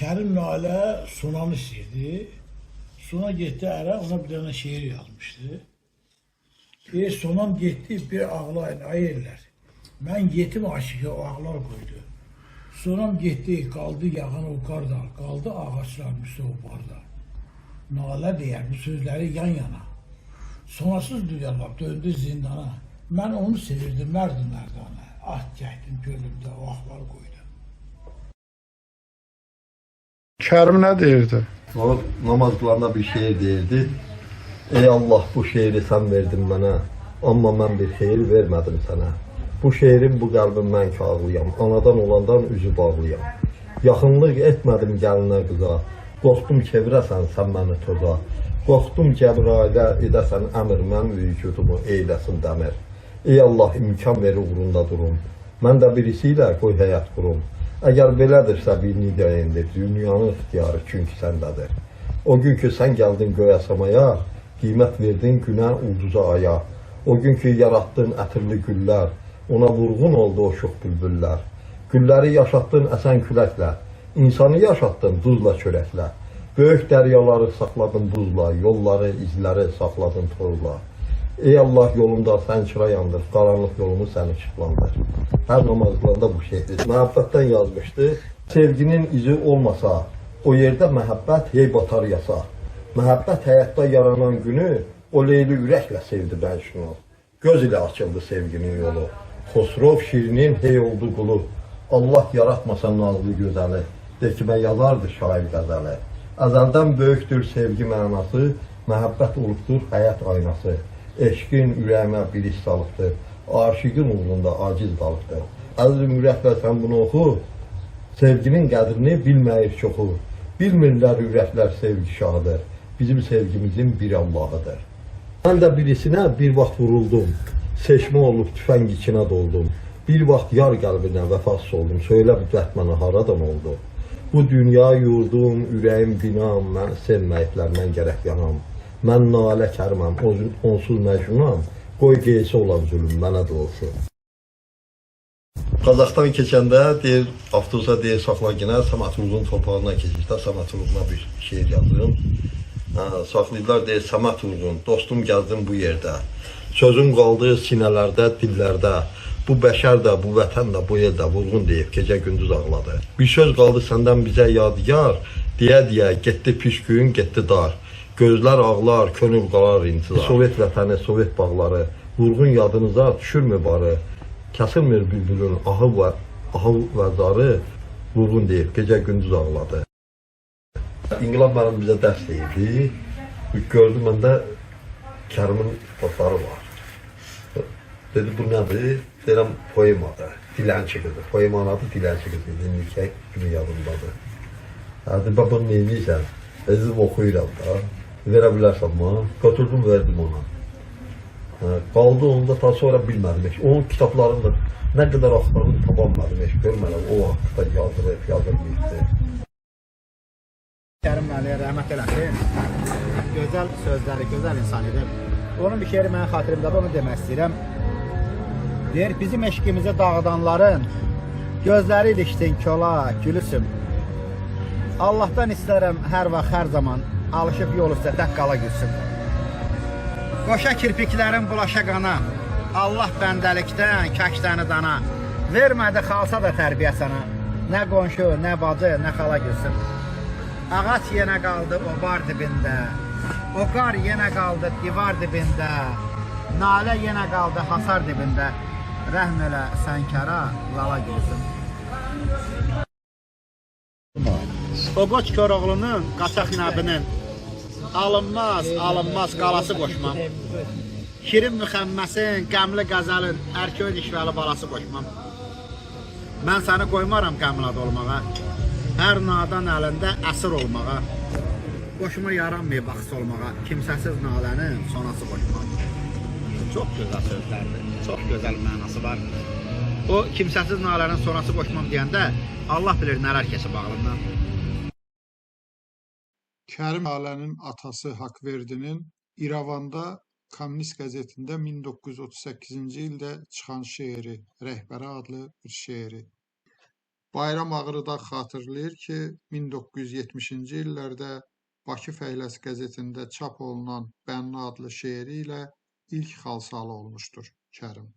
Kerim Lale Sunan'ı istedi. Suna gitti ara ona bir tane şiir yazmıştı. Sunan gitti bir ağlayın ayırlar. Ben yetim aşığı o ağlar koydu. Sunam gitti kaldı yakın o karda, kaldı ağaçlar müstehbarda. Nale diyer bu sözleri yan yana. Sonrasız duyarlar döndü zindana. Ben onu sevirdim merdim merdane. Ah çektim gönlümde o ahlar koydu. Kərim nə deyirdi? O namaz kılanda bir şiir deyirdi. Ey Allah, bu şiiri sen verdin bana, ama ben bir xeyir vermedim sana. Bu şiirin, bu qəlbim mən kağlıyam, anadan olandan üzü bağlıyam. Yaxınlıq etmədim gəlinə qıza, qorxdum çevirəsən sən məni toza. Qorxdum Cəbrailə edəsən əmr, mən vücudumu eyləsin dəmir. Ey Allah, imkan ver uğrunda durum, mən də birisiyle qoy həyat qurum. Əgər belədirsə bir nidayındır, dünyanın ixtiyarı çünki səndədir. O gün ki sən gəldin göyə samaya, qiymət verdin günə, ulduza aya. O gün ki yarattın ətirli güllər, ona vurğun oldu o şux bülbüllər. Gülləri yaşatdın əsən küləklə, insanı yaşatdın duzla çörəklə. Böyük dəryaları saxladın buzla, yolları, izləri saxladın torla. Ey Allah, yolunda sən çıra yandır, qaranlıq yolumu sən ışıqlandır. Hər namazlarında bu şeydir. Məhəbbətdən yazmışdı. Sevginin izi olmasa, o yerdə məhəbbət hey batar yasa. Məhəbbət həyatda yaranan günü, o leyli ürəklə sevdi Məcnun. Göz ilə açıldı sevginin yolu. Xosrov şirinin hey oldu qulu. Allah yaratmasa nazlı gözəli, de ki mən yazardı şair qəzəli. Əzəldən böyükdür sevgi mənası, məhəbbət olubdur həyat aynası. Eşqin ürəyimə bir iş salıqdır, aşıqın uğrunda aciz dalıqdır. Əzizim ürəklə sən bunu oxu, sevginin qədrini bilməyir çoxu. Bilmirlər ürəklər sevgi şahıdır, bizim sevgimizin bir Allahıdır. Mən də birisinə bir vaxt vuruldum, seçmə olub tüfəng içinə doldum. Bir vaxt yar qəlbinə vəfasız oldum, söylə bu dərd mənə haradan oldu? Bu dünya yurdum, ürəyim binam, mən sevməyiblər, mən gərək yanam. Mən nalə kəriməm, onsuz məcnunam, qoy qeysi olan zülüm mənə də olsun. Qazaxdan keçəndə deyir, avtobusa deyir, saxlaginə, Səmətruzun torpağına keçirdə, Səmətruzuna bir şeir yazdım. Saxlayırlar, deyir, Səmətruzun, dostum gəzdim bu yerdə. Sözüm qaldı sinələrdə, dillərdə. Bu bəşər də, bu vətən də, bu el də vurğun deyib, gecə gündüz ağladı. Bir söz qaldı səndən bizə yadigar, deyə getdi piş gün, getdi dar. Gözlər ağlar, könül qalar intizar. Sovet vətəni, Sovet bağları, vurğun yadınıza düşürmü barı? Kəsilmir bülbülün ahı və zarı, vurğun deyib, gecə gündüz ağladı. İnqilab mənim bizə dərs deyildi. Gördüm məndə Kərimin postları var. Dedi, bu nədir? Deyirəm, poemadır, dilənçi qızı. Poemanın adı dilənçi qızı, indiki günü yadımdadır. Dedi, bunu neyiniysən? Əzizim oxuyuram da. Verə bilərsən bana. Götürdüm, verdim ona. Qaldı onda, ta sonra bilmədim. Onun kitablarında nə qədər axtardım, tabanmadım. Görmədim, o vaxtda yazılmışdı. Kerim Ali'ye rəhmət eləsin. Gözəl sözləri, gözəl insan idi. Onun bir şeiri mənim xatirimdədir, onu demək istəyirəm. Deyir, bizim eşqimizi dağıdanların gözləri ilişsin kola, gülüsüm. Allah'tan istərəm hər vaxt, hər zaman alışıb yol üstə tək qala gülsün. Qoşa kirpiklərin bulaşa qana, Allah bəndəlikdən, kəkdəni dana. Vermədi xalsa da tərbiyə sana, nə qonşu, nə bacı, nə xala gülsün. Ağac yenə qaldı o bar dibində, o qar yenə qaldı divar dibində, nalə yenə qaldı hasar dibində, rəhm elə sənkara, lala gülsün. O qoç Koroğlunun, qaçaq nəbinin, alınmaz qalası qoşmam. Şirin müxəmməsin, qəmli qəzəlin, ərköy dişvəli balası qoşmam. Mən səni qoymaram qəmlad olmağa, hər nadan əlində əsir olmağa. Qoşuma yaranmayıb axsı olmağa, kimsəsiz nalənin sonası qoşmam. Çox gözəl sözlərdir, çox gözəl mənası var. O kimsəsiz nalənin sonası qoşmam deyəndə, Allah bilir nələr keçib ağlından. Kərim Lalənin atası Haqverdinin İrəvanda Kommunist qəzetində 1938-ci ildə çıxan şeiri, Rəhbərə adlı bir şeiri. Bayram Ağrıdağ xatırlayır ki, 1970-ci illərdə Bakı Fəhləsi qəzetində çap olunan Bənna adlı şeiri ilə ilk xalsalı olmuşdur Kərim.